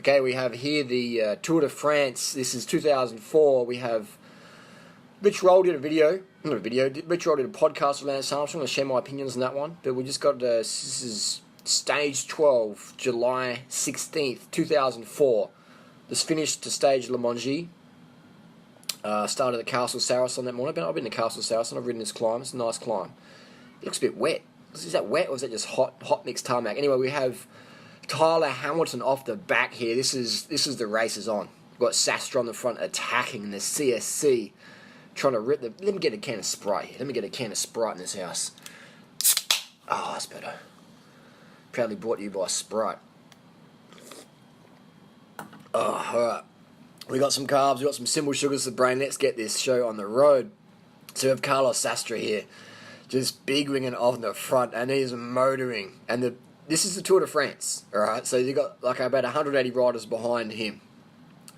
Okay, we have here the Tour de France. This is 2004. We have Rich Roll did a video. Not a video. Rich Roll did a podcast with Lance Armstrong. I'm going to share my opinions on that one. But we just got this is stage 12, July 16th, 2004. This finished to stage Le Mongie. Started at Castle Saracen that morning. I've been to Castle Saracen. I've ridden this climb. It's a nice climb. It looks a bit wet. Is that wet or is that just hot mixed tarmac? Anyway, we have Tyler Hamilton off the back here. This is the race is on. We've got Sastra on the front attacking the CSC. Trying to rip the... Let me get a can of Sprite here. Let me get a can of Sprite in this house. Oh, that's better. Proudly brought to you by Sprite. Oh, alright. We got some carbs, we got some simple sugars for the brain. Let's get this show on the road. So we have Carlos Sastre here. Just big winging off in the front, and he's motoring. And this is the Tour de France, alright? So you've got like about 180 riders behind him.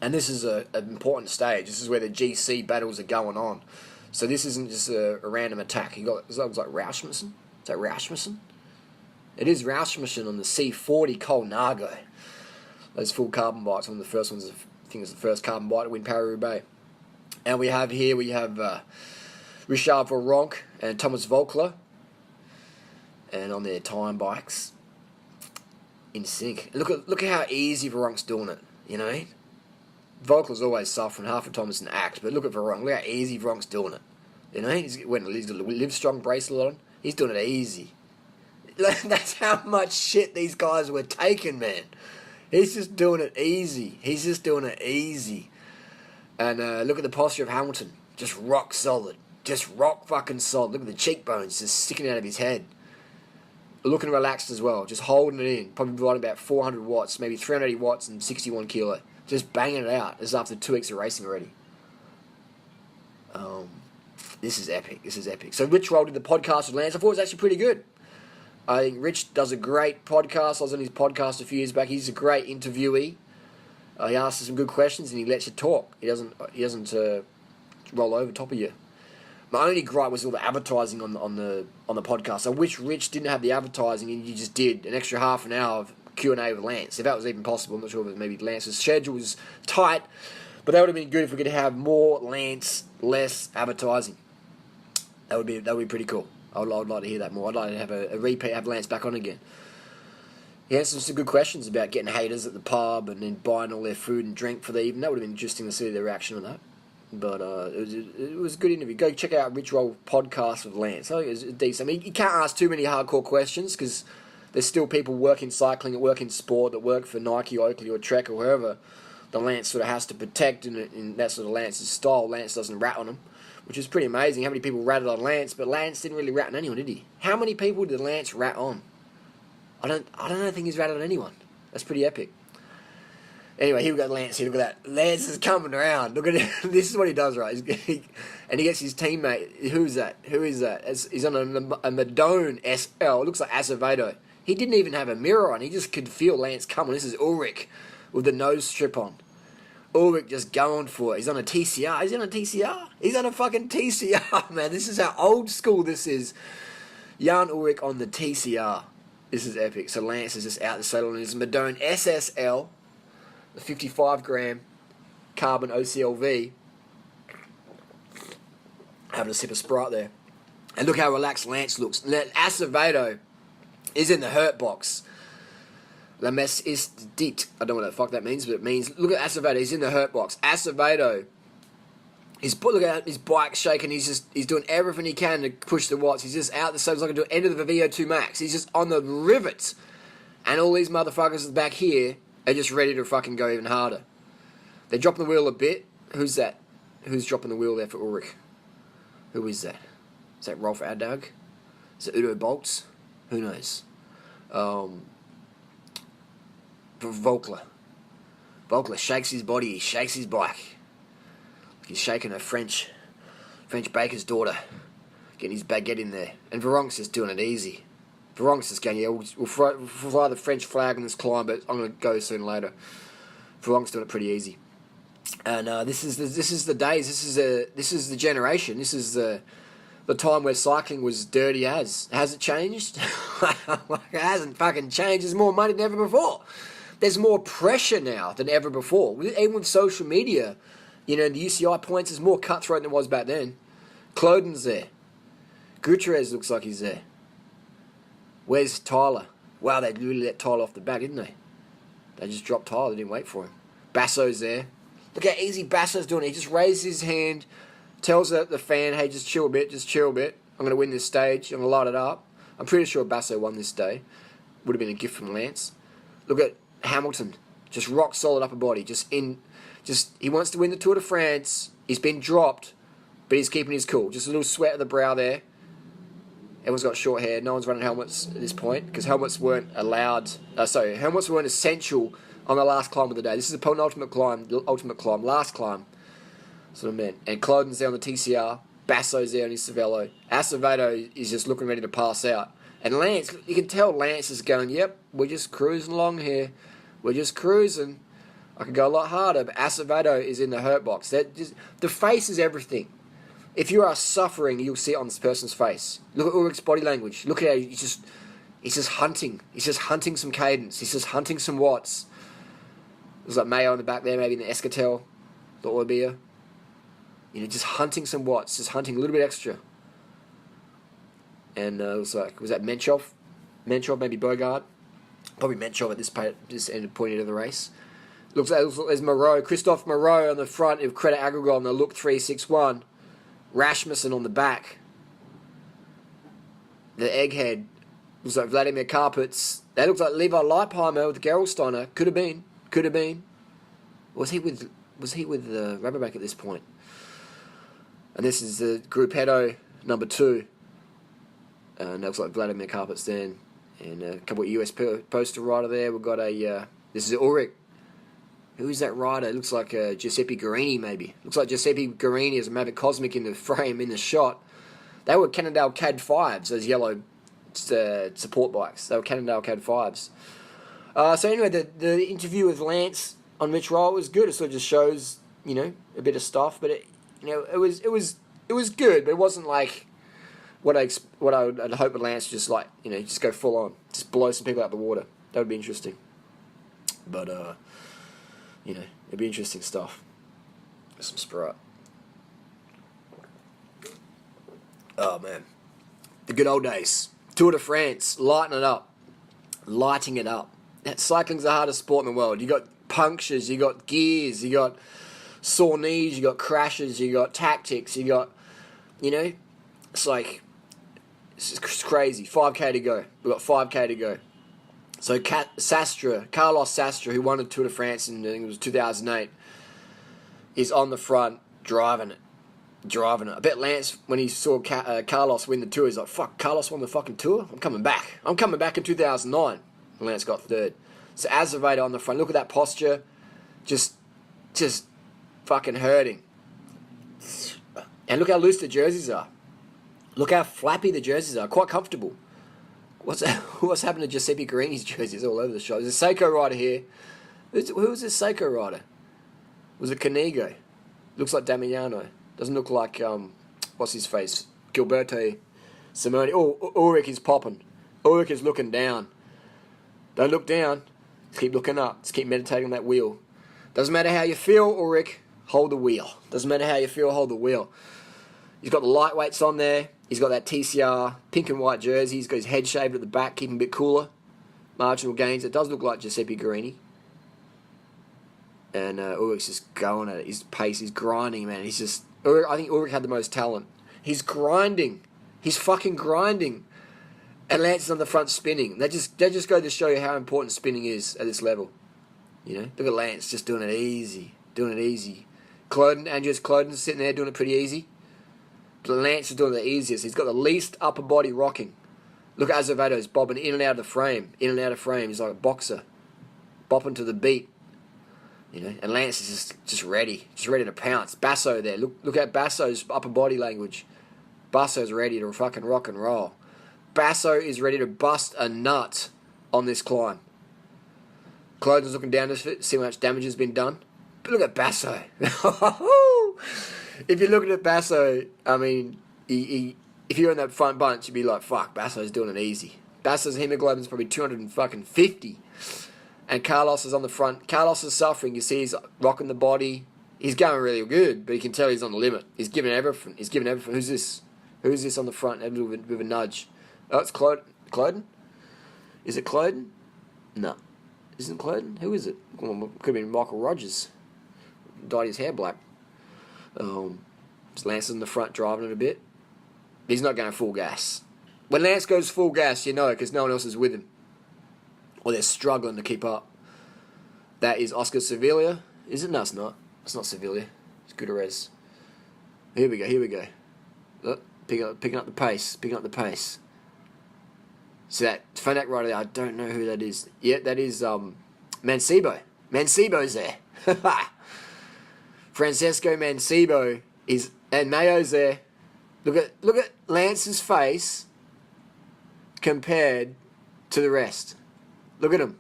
And this is an important stage. This is where the GC battles are going on. So this isn't just a random attack. You got, it looks like Rasmussen. Is that Rasmussen? It is Rasmussen on the C40 Colnago. Those full carbon bikes. One of the first ones, I think it's the first carbon bike to win Paris-Roubaix. And we have Richard Virenque and Thomas Voeckler. And on their time bikes. In sync. Look at how easy Virenque's doing it. You know? Voeckler's always suffering. Half the time it's an act. But look at Virenque. Look how easy Virenque's doing it. You know? He's got a Livestrong bracelet on. He's doing it easy. That's how much shit these guys were taking, man. He's just doing it easy. He's just doing it easy. And look at the posture of Hamilton. Just rock solid. Just rock fucking solid. Look at the cheekbones just sticking out of his head. Looking relaxed as well. Just holding it in. Probably providing about 400 watts. Maybe 380 watts and 61 kilo. Just banging it out. This is after 2 weeks of racing already. This is epic. This is epic. So Rich Roll did the podcast with Lance. I thought it was actually pretty good. I think Rich does a great podcast. I was on his podcast a few years back. He's a great interviewee. He asks some good questions and he lets you talk. He doesn't roll over top of you. My only gripe was all the advertising on the podcast. I wish Rich didn't have the advertising and you just did an extra half an hour of Q&A with Lance. If that was even possible, I'm not sure if maybe Lance's schedule was tight, but that would have been good if we could have more Lance, less advertising. That would be pretty cool. I would like to hear that more. I'd like to have a repeat, have Lance back on again. He answered some good questions about getting haters at the pub and then buying all their food and drink for the evening. That would have been interesting to see their reaction on that. But it was a good interview. Go check out Rich Roll podcast with Lance. I think it was decent. I mean, you can't ask too many hardcore questions because there's still people working cycling, that work in sport, that work for Nike, Oakley, or Trek, or whoever. The Lance sort of has to protect in that sort of Lance's style. Lance doesn't rat on them, which is pretty amazing. How many people ratted on Lance, but Lance didn't really rat on anyone, did he? How many people did Lance rat on? I don't think he's ratted on anyone. That's pretty epic. Anyway, here we got Lance here. Look at that. Lance is coming around. Look at it. This is what he does, right? And he gets his teammate. Who's that? Who is that? He's on a Madone SL. It looks like Acevedo. He didn't even have a mirror on. He just could feel Lance coming. This is Ulrich with the nose strip on. Ulrich just going for it. He's on a TCR. Is he on a TCR? He's on a fucking TCR, man. This is how old school this is. Jan Ulrich on the TCR. This is epic. So Lance is just out the saddle on his Madone SSL, the 55 gram carbon OCLV. Having a sip of Sprite there. And look how relaxed Lance looks. Acevedo is in the hurt box. La messe is dit. I don't know what the fuck that means, but it means, look at Acevedo, he's in the hurt box. Acevedo, look at his bike shaking, he's doing everything he can to push the watts. He's just out the same, like the end of the VO2 max. He's just on the rivets. And all these motherfuckers back here are just ready to fucking go even harder. They're dropping the wheel a bit. Who's that? Who's dropping the wheel there for Ulrich? Who is that? Is that Rolf Adag? Is it Udo Boltz? Who knows? Voeckler. Voeckler shakes his body, he shakes his bike. He's shaking a French baker's daughter. Getting his baguette in there. And Virenque's just doing it easy. Virenque's just going, yeah, we'll fly the French flag on this climb, but I'm going to go soon later. Virenque's doing it pretty easy. And this is the days, this is the generation, this is the time where cycling was dirty as. Has it changed? It hasn't fucking changed. There's more money than ever before. there's more pressure now than ever before. Even with social media, the UCI points is more cutthroat than it was back then. Cloden's there. Gutierrez looks like he's there. Where's Tyler? Wow, they really let Tyler off the back, didn't they? They just dropped Tyler. They didn't wait for him. Basso's there. Look how easy Basso's doing it. He just raises his hand, tells the fan, hey, just chill a bit, I'm going to win this stage. I'm going to light it up. I'm pretty sure Basso won this day. Would have been a gift from Lance. Look at Hamilton. Just rock solid upper body. He wants to win the Tour de France. He's been dropped, but he's keeping his cool. Just a little sweat of the brow there. Everyone's got short hair. No one's running helmets at this point because helmets weren't allowed. Helmets weren't essential on the last climb of the day. This is the penultimate climb, the ultimate climb, last climb. That's what I meant. And Cloden's there on the TCR. Basso's there on his Cervelo. Acevedo is just looking ready to pass out. And Lance, you can tell Lance is going, yep, we're just cruising along here. We're just cruising. I could go a lot harder, but Acevedo is in the hurt box. The face is everything. If you are suffering, you'll see it on this person's face. Look at Ulrich's body language. Look at how he's just hunting. He's just hunting some cadence. He's just hunting some watts. There's like Mayo in the back there, maybe in the Escatel, the Orbea. Just hunting some watts, just hunting a little bit extra. And it was that Menchov? Menchov, maybe Bogart? Probably Menchov at this end point of the race. Looks like there's Moreau, Christophe Moreau on the front of Credit Agricole on the Look 361. Rasmussen on the back. The Egghead looks like Vladimir Karpitz. That looks like Levi Leipheimer with Gerolsteiner. Could have been. Was he with Rabobank at this point? And this is the Gruppetto number 2. And that looks like Vladimir Karpitz then. And a couple of US poster rider there. We've got this is Ulrich. Who is that rider? It looks like Giuseppe Guarini, maybe. Looks like Giuseppe Guarini as a Mavic Cosmic in the frame, in the shot. They were Cannondale CAD 5s, those yellow support bikes. They were Cannondale CAD 5s. So anyway, the interview with Lance on Rich Roll was good. It sort of just shows, a bit of stuff. But it was good, but it wasn't like what I'd hope with Lance, just go full on, just blow some people out the water. That would be interesting. But it'd be interesting stuff. Some Sprite. Oh man, the good old days. Tour de France, lighting it up. Cycling's the hardest sport in the world. You got punctures, you got gears, you got sore knees, you got crashes, you got tactics, you got, it's just crazy. 5k to go. We've got 5k to go. So Carlos Sastre, who won the Tour de France in, I think it was 2008, is on the front, driving it. I bet Lance, when he saw Carlos win the Tour, he's like, fuck, Carlos won the fucking Tour? I'm coming back in 2009. And Lance got third. So Azevedo on the front. Look at that posture. Just fucking hurting. And look how loose the jerseys are. Look how flappy the jerseys are. Quite comfortable. What's happened to Giuseppe Guarini's jerseys all over the shop? There's a Seiko rider here. Who was this Seiko rider? Was it Canigo? Looks like Damiano. Doesn't look like, what's his face? Gilberto Simone. Oh, Ulrich is popping. Ulrich is looking down. Don't look down. Just keep looking up. Just keep meditating on that wheel. Doesn't matter how you feel, Ulrich. Hold the wheel. Doesn't matter how you feel, hold the wheel. He's got the lightweights on there. He's got that TCR pink and white jersey. He's got his head shaved at the back, keeping a bit cooler. Marginal gains. It does look like Giuseppe Guarini. And Ulrich's just going at it. His pace, he's grinding, man. I think Ulrich had the most talent. He's grinding. He's fucking grinding. And Lance is on the front spinning. They just go to show you how important spinning is at this level. Look at Lance just doing it easy. Andreas Cloden's sitting there doing it pretty easy. But Lance is doing it the easiest. He's got the least upper body rocking. Look at Azevedo's bobbing in and out of the frame. He's like a boxer. Bopping to the beat. And Lance is just ready. Just ready to pounce. Basso there. Look at Basso's upper body language. Basso's ready to fucking rock and roll. Basso is ready to bust a nut on this climb. Cloden's looking down to see how much damage has been done. But look at Basso. If you're looking at Basso, I mean, if you're in that front bunch, you'd be like, fuck, Basso's doing it easy. Basso's hemoglobin's probably 250. And Carlos is on the front. Carlos is suffering. You see he's rocking the body. He's going really good, but you can tell he's on the limit. He's giving everything. He's giving everything. Who's this? Who's this on the front? A little bit of a nudge. Oh, it's Cloden? Is it Cloden? No. Isn't Cloden? Who is it? Well, could have been Michael Rogers. Dyed his hair black. Lance is in the front driving it a bit. He's not going full gas. When Lance goes full gas, you know, because no one else is with him. Or they're struggling to keep up. That is Oscar Sevilla. Is it? No, it's not. It's not Sevilla. It's Gutierrez. Here we go. Look, picking up the pace. So that Fanac right there, I don't know who that is. Yeah, that is Mancebo. Mancebo's there. Francesco Mancebo is, and Mayo's there. Look at Lance's face compared to the rest. Look at him.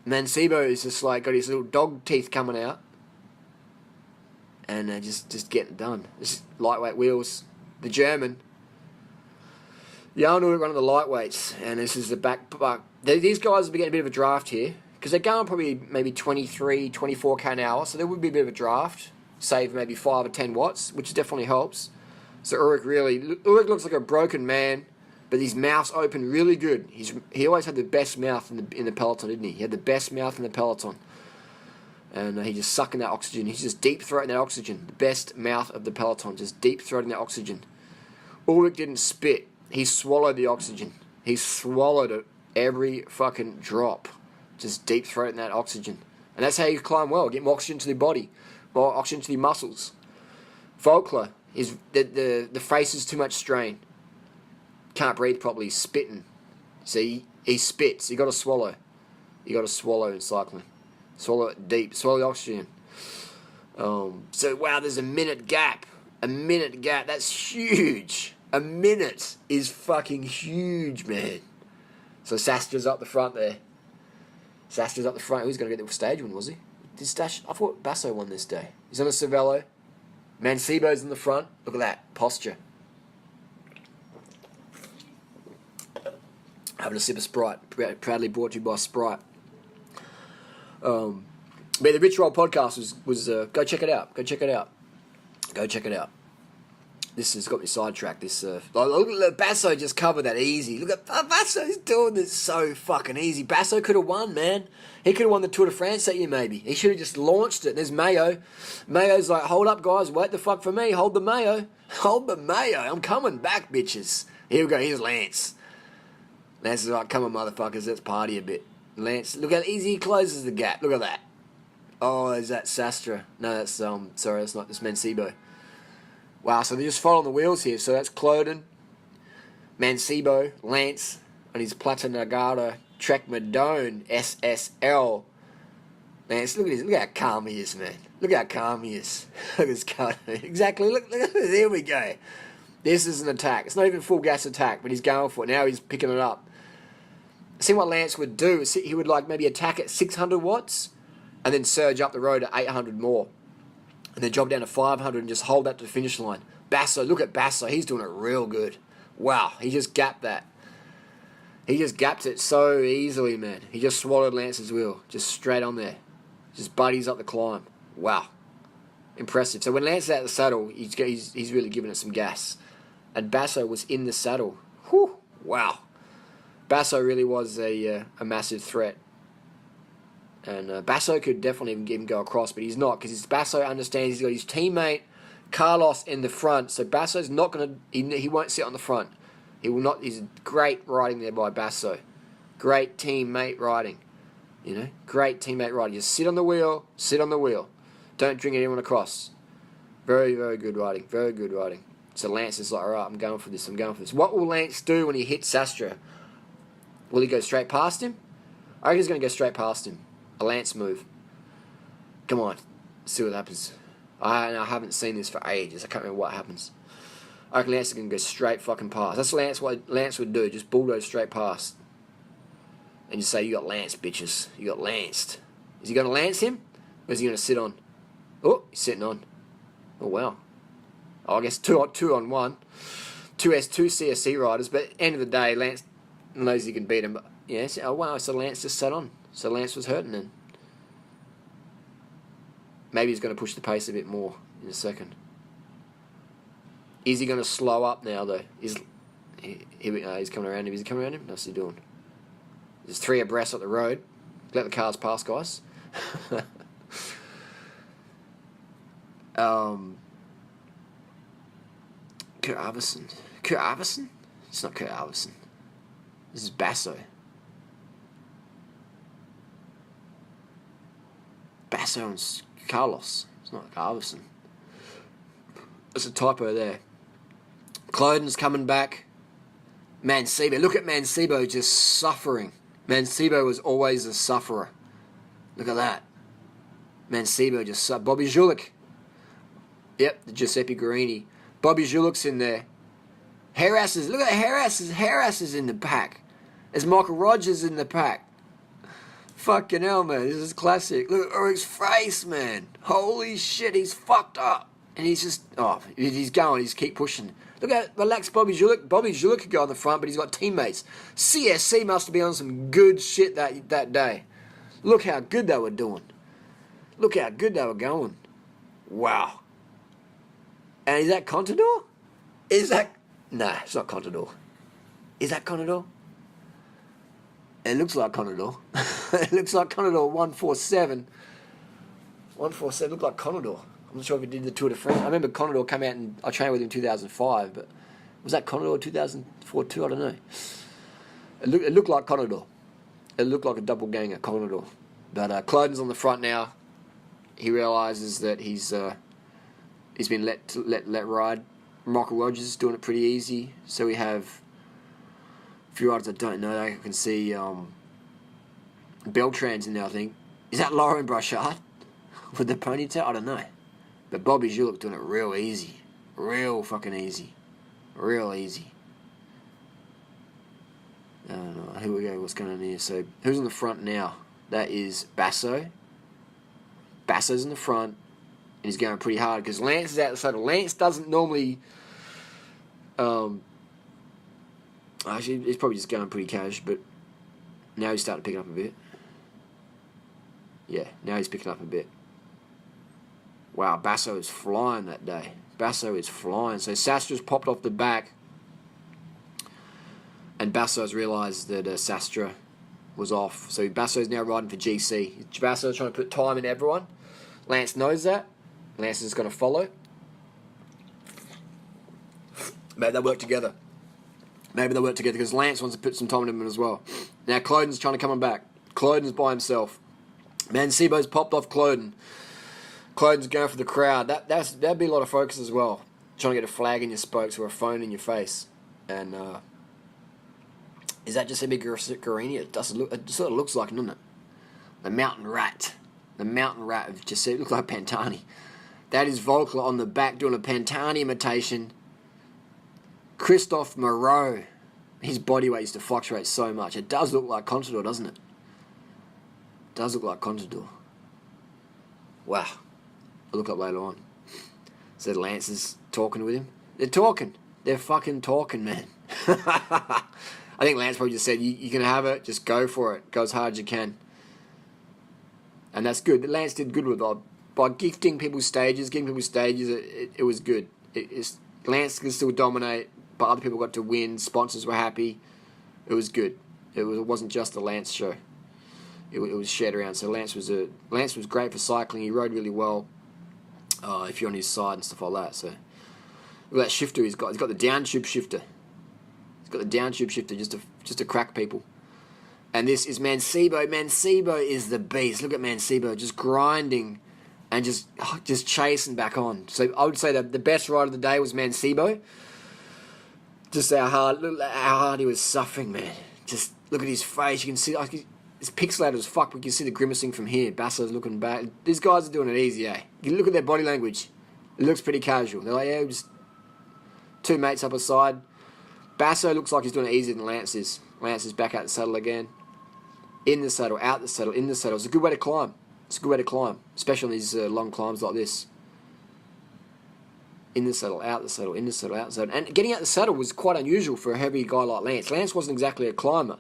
Mancebo is just like got his little dog teeth coming out, and just getting it done. This lightweight wheels. The German. Jan Ulrich, one of the lightweights, and this is the back. These guys will be getting a bit of a draft here because they're going probably maybe 23, 24 k an hour, so there would be a bit of a draft. Save maybe 5 or 10 watts, which definitely helps. So Ulrich looks like a broken man, but his mouth's open really good. He always had the best mouth in the peloton, didn't he? He had the best mouth in the peloton, and he's just sucking that oxygen. He's just deep throating that oxygen. The best mouth of the peloton, just deep throating that oxygen. Ulrich didn't spit. He swallowed the oxygen. He swallowed it every fucking drop. Just deep throating that oxygen. And that's how you climb well. Get more oxygen to the body. More oxygen to the muscles. Volkler, the face is too much strain. Can't breathe properly. He's spitting. See, he spits. You got to swallow. You got to swallow in cycling. Swallow it deep. Swallow the oxygen. So, wow, there's a minute gap. That's huge. A minute is fucking huge, man. So Sastra's up the front there. Who's going to get the stage win, was he? I thought Basso won this day. He's on a Cervelo. Mancebo's in the front. Look at that posture. Having a sip of Sprite. Proudly brought to you by Sprite. But the Rich Roll podcast was go check it out. This has got me sidetracked. Look, Basso just covered that easy. Look at Basso's doing this so fucking easy. Basso could have won, man. He could have won the Tour de France that year, maybe. He should have just launched it. And there's Mayo. Mayo's like, hold up, guys. Wait the fuck for me. Hold the Mayo. I'm coming back, bitches. Here we go. Here's Lance. Lance is like, come on, motherfuckers. Let's party a bit. Lance, look how easy he closes the gap. Look at that. Oh, is that Sastra? No, that's, sorry, that's not. That's Mancebo. Wow, so they're just following the wheels here. So that's Cloden, Mancebo, Lance, and his Platinagata Trek Madone SSL. Lance, look how calm he is, man. Look how calm he is. Look at this car. Exactly, look at this. Here we go. This is an attack. It's not even full gas attack, but he's going for it. Now he's picking it up. See what Lance would do. He would like maybe attack at 600 watts and then surge up the road at 800 more. And then drop down to 500 and just hold that to the finish line. Basso, look at Basso. He's doing it real good. Wow, he just gapped that. He just gapped it so easily, man. He just swallowed Lance's wheel. Just straight on there. Just buddies up the climb. Wow. Impressive. So when Lance is out of the saddle, he's really giving it some gas. And Basso was in the saddle. Whew. Wow. Basso really was a massive threat. And Basso could definitely even go across, but he's not, because Basso understands he's got his teammate Carlos in the front, so Basso's not going to, he won't sit on the front. He will not, he's great riding there by Basso. Great teammate riding. Great teammate riding. Just sit on the wheel. Don't bring anyone across. Very, very good riding. So Lance is like, all right, I'm going for this. What will Lance do when he hits Sastra? Will he go straight past him? I reckon he's going to go straight past him. A Lance move. Come on. Let's see what happens. I haven't seen this for ages. I can't remember what happens. I reckon Lance is going to go straight fucking past. That's what Lance would do. Just bulldoze straight past. And just say, you got Lance, bitches. You got Lanced. Is he going to Lance him? Or is he going to sit on? Oh, he's sitting on. Oh, wow. Oh, I guess two on one. Two CSC riders. But at the end of the day, Lance knows he can beat him. But yes, oh wow, so Lance just sat on. So Lance was hurting then. Maybe he's going to push the pace a bit more in a second. Is he going to slow up now though? He's coming around him. Is he coming around him? What's he doing? There's 3 abreast up the road. Let the cars pass, guys. Kurt Arvison. Kurt Arvison? It's not Kurt Arvison. This is Basso. Basso and Carlos. It's not Arvison. There's a typo there. Cloden's coming back. Mancebo. Look at Mancebo just suffering. Mancebo was always a sufferer. Look at that. Mancebo just suffered. Bobby Julich. Yep, the Giuseppe Guarini. Bobby Julich's in there. Harris. Look at Harris is in the pack. There's Michael Rogers in the pack. Fucking hell, man. This is classic. Look at Ulrich's face, man. Holy shit, he's fucked up. And he's just, he's going. He's keep pushing. Look at relax Bobby Julich. Bobby Julich could go on the front, but he's got teammates. CSC must have been on some good shit that day. Look how good they were doing. Look how good they were going. Wow. And is that Contador? Nah, it's not Contador. Is that Contador? It looks like Contador. It looks like Contador 147. 147 looked like Contador. I'm not sure if he did the Tour de France. I remember Contador came out and I trained with him in 2005, but was that Contador 2004 too? I don't know. It looked like Contador. It looked like a double ganger, Contador. But Cloden's on the front now. He realises that he's been let ride. Michael Rogers is doing it pretty easy. So we have a few riders I don't know. I can see Beltran's in there, I think. Is that Lauren Brachard with the ponytail? I don't know. But Bobby Julich doing it real easy. Real fucking easy. Real easy. I don't know. Here we go. What's going on here? So, who's on the front now? That is Basso. Basso's in the front. And he's going pretty hard because Lance is out the saddle. Lance doesn't normally... actually, he's probably just going pretty cash, but now he's starting to pick up a bit. Yeah, now he's picking up a bit. Wow, Basso is flying that day. Basso is flying. So Sastra's popped off the back. And Basso's realised that Sastra was off. So Basso's now riding for GC. Basso's trying to put time in everyone. Lance knows that. Lance is going to follow. Maybe they'll work together. Because Lance wants to put some time in him as well. Now Cloden's trying to come back. Cloden's by himself. Mancebo's popped off Cloden. Cloden's going for the crowd. That'd be a lot of focus as well. Trying to get a flag in your spokes or a phone in your face. And is that just a big Guarini? It sort of looks like, doesn't it? The mountain rat. The mountain rat of Giuseppe. It looks like Pantani. That is Volkler on the back doing a Pantani imitation. Christophe Moreau. His body weight used to fluctuate so much. It does look like Contador, doesn't it? It does look like Contador. Wow. I'll look up later on. So Lance is talking with him. They're talking. They're fucking talking, man. I think Lance probably just said, you can have it, just go for it. Go as hard as you can. And that's good. Lance did good with it. By giving people stages, it was good. Lance can still dominate, but other people got to win. Sponsors were happy. It was good. It wasn't just a Lance show. It was shared around. So Lance was great for cycling. He rode really well. If you're on his side and stuff like that. So look at that shifter he's got. He's got the down tube shifter. He's got the down tube shifter just to crack people. And this is Mancebo. Mancebo is the beast. Look at Mancebo just grinding and just chasing back on. So I would say that the best rider of the day was Mancebo. Just how hard he was suffering, man. Just look at his face. You can see it's pixelated as fuck, but you can see the grimacing from here. Basso's looking back. These guys are doing it easy, eh? You can look at their body language. It looks pretty casual. They're like, yeah, just two mates up a side. Basso looks like he's doing it easier than Lance is. Lance is back out the saddle again. In the saddle, out the saddle, in the saddle. It's a good way to climb. Especially on these long climbs like this. in the saddle, out the saddle, in the saddle, out the saddle. And getting out the saddle was quite unusual for a heavy guy like Lance. Lance wasn't exactly a climber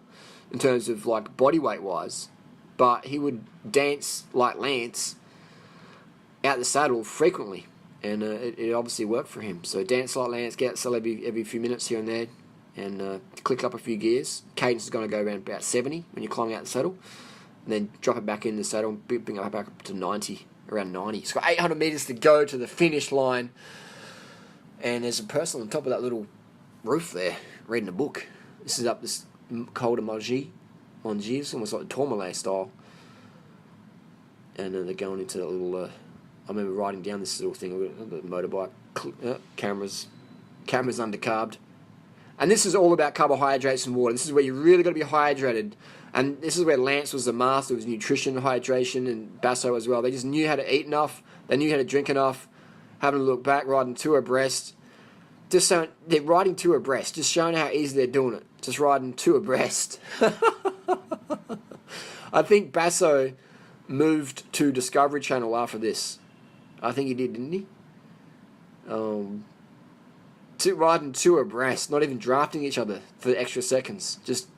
in terms of like body weight wise, but he would dance like Lance out the saddle frequently, and it obviously worked for him. So dance like Lance, get out the saddle every few minutes here and there, and click up a few gears. Cadence is going to go around about 70 when you're climbing out the saddle, and then drop it back in the saddle and bring it back up to 90, around 90. It's got 800 metres to go to the finish line. And there's a person on top of that little roof there, reading a book. This is up this Col de Mongie. It's almost like the Tourmalet style. And they're going into that little... I remember riding down this little thing, the motorbike. Cameras under-carbed. And this is all about carbohydrates and water. This is where you really got to be hydrated. And this is where Lance was the master of nutrition, hydration, and Basso as well. They just knew how to eat enough. They knew how to drink enough. Having a look back, riding two abreast. Just so they're riding two abreast, just showing how easy they're doing it. Just riding two abreast. I think Basso moved to Discovery Channel after this. I think he did, didn't he? Riding two abreast, not even drafting each other for extra seconds. Just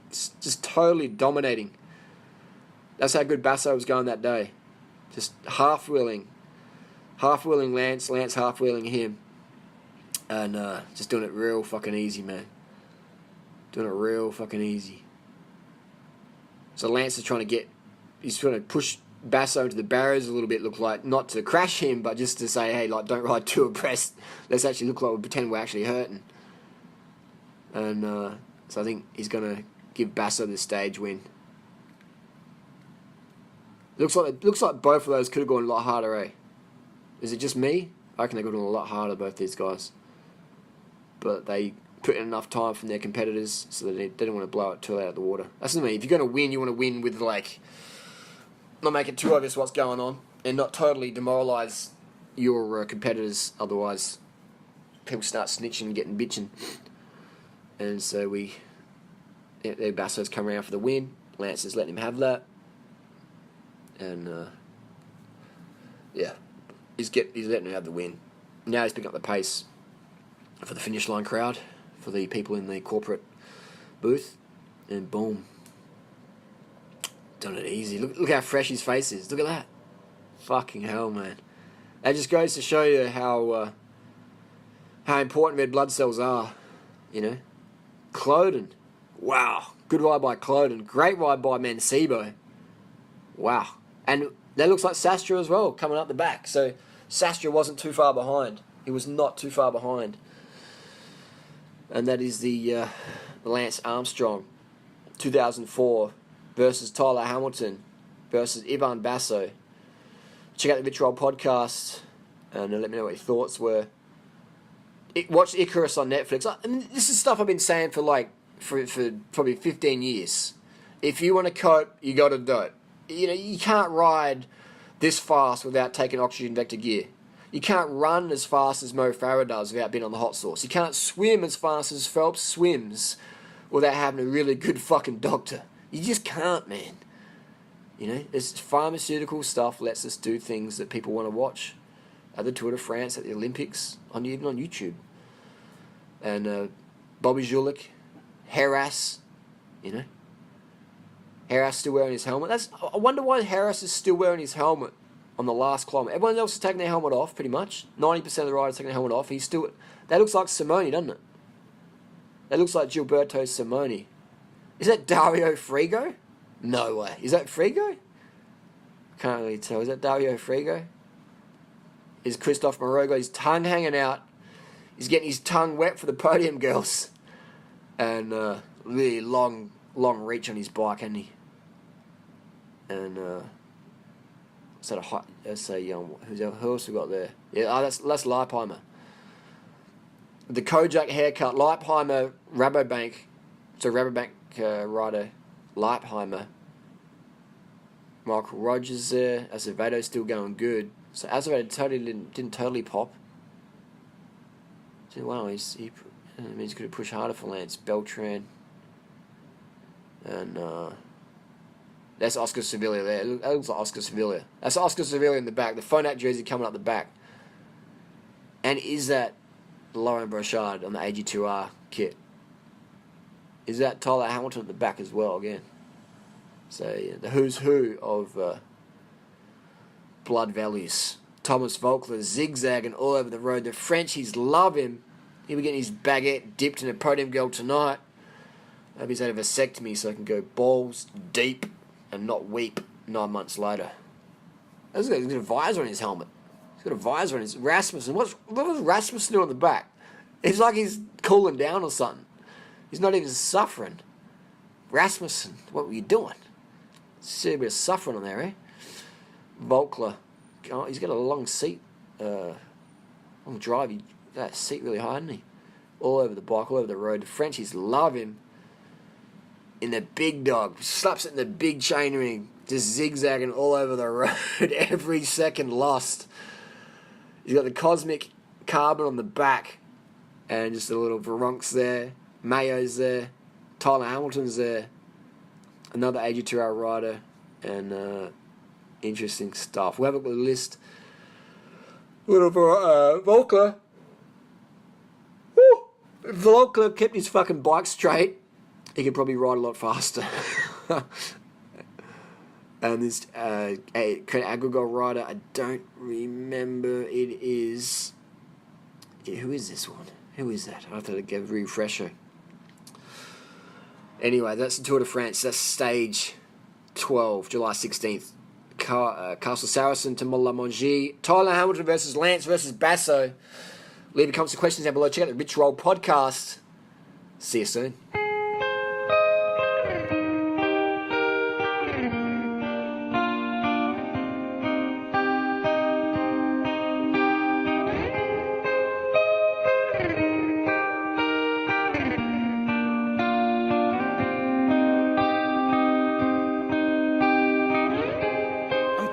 totally dominating. That's how good Basso was going that day. Just half-wheeling Lance half-wheeling him, and just doing it real fucking easy, man. Doing it real fucking easy. So Lance is he's trying to push Basso into the barriers a little bit, look like, not to crash him, but just to say, hey, like, don't ride two abreast. Let's actually look like we pretend we're actually hurting. And so I think he's going to give Basso the stage win. Looks like both of those could have gone a lot harder, eh? Is it just me? I reckon they got on a lot harder, both these guys. But they put in enough time from their competitors, so that they didn't want to blow it too out of the water. That's what I mean. If you're going to win, you want to win with, like, not make it too obvious what's going on, and not totally demoralise your competitors. Otherwise, people start snitching and getting bitching. And so Basso's come around for the win. Lance is letting him have that. And, yeah. He's letting him have the win. Now he's picking up the pace for the finish line crowd, for the people in the corporate booth, and boom. Done it easy. Look how fresh his face is. Look at that. Fucking hell, man. That just goes to show you how important red blood cells are, you know. Cloden. Wow. Good ride by Cloden. Great ride by Mancebo. Wow. And that looks like Sastra as well, coming up the back. So Sastra wasn't too far behind. He was not too far behind. And that is the Lance Armstrong, 2004, versus Tyler Hamilton, versus Ivan Basso. Check out the Rich Roll podcast, and let me know what your thoughts were. Watch Icarus on Netflix. I mean, this is stuff I've been saying for probably 15 years. If you want to cope, you got to do it. You know, you can't ride this fast without taking oxygen vector gear. You can't run as fast as Mo Farah does without being on the hot sauce. You can't swim as fast as Phelps swims without having a really good fucking doctor. You just can't, man. You know, this pharmaceutical stuff lets us do things that people want to watch. At the Tour de France, at the Olympics, even on YouTube. And Bobby Julich, Harras, you know. Harras still wearing his helmet. I wonder why Harras is still wearing his helmet on the last kilometre. Everyone else is taking their helmet off, pretty much. 90% of the riders taking their helmet off. That looks like Simone, doesn't it? That looks like Gilberto Simone. Is that Dario Frigo? No way. Is that Frigo? Can't really tell. Is that Dario Frigo? Is Christophe Moreau got his tongue hanging out? He's getting his tongue wet for the podium girls. And really long reach on his bike, hasn't he? And who else we got there? Yeah, that's Leipheimer. The Kojak haircut, Leipheimer, Rabobank. So Rabobank rider, Leipheimer. Michael Rogers there. Azevedo's still going good. So Azevedo didn't totally pop. So wow, he's going to push harder for Lance. Beltran. And that's Oscar Sevilla there. That looks like Oscar Sevilla. That's Oscar Sevilla in the back. The Phonak jersey coming up the back. And is that Lauren Brochard on the AG2R kit. Is that Tyler Hamilton at the back as well again? So yeah, the who's who of blood values. Thomas Volkler zigzagging all over the road. The Frenchies love him. He'll be getting his baguette dipped in a podium girl tonight. I hope he's had a vasectomy so I can go balls deep and not weep 9 months later. He's got a visor on his helmet. He's got a visor on his... Rasmussen. What was Rasmussen doing on the back? It's like he's cooling down or something. He's not even suffering. Rasmussen, what were you doing? See a bit of suffering on there, eh? Volkler. Oh, he's got a long seat. Long drive. That seat really high, isn't he? All over the bike, all over the road. The Frenchies love him. In the big dog. Slaps it in the big chain ring. Just zigzagging all over the road. Every second lost. He's got the cosmic carbon on the back. And just a little Veronks there. Mayo's there. Tyler Hamilton's there. Another AG2R rider. And interesting stuff. We'll have a look at the list. Little Volkler. Woo! If Volkler kept his fucking bike straight, he could probably ride a lot faster. And this Agrigol rider, I don't remember. It is... Who is this one? Who is that? I have to give a refresher. Anyway, that's the Tour de France. That's stage 12, July 16th. Castle Saracen to Montlamongie. Tyler Hamilton versus Lance versus Basso. Leave your comments and questions down below. Check out the Rich Roll podcast. See you soon.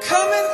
Coming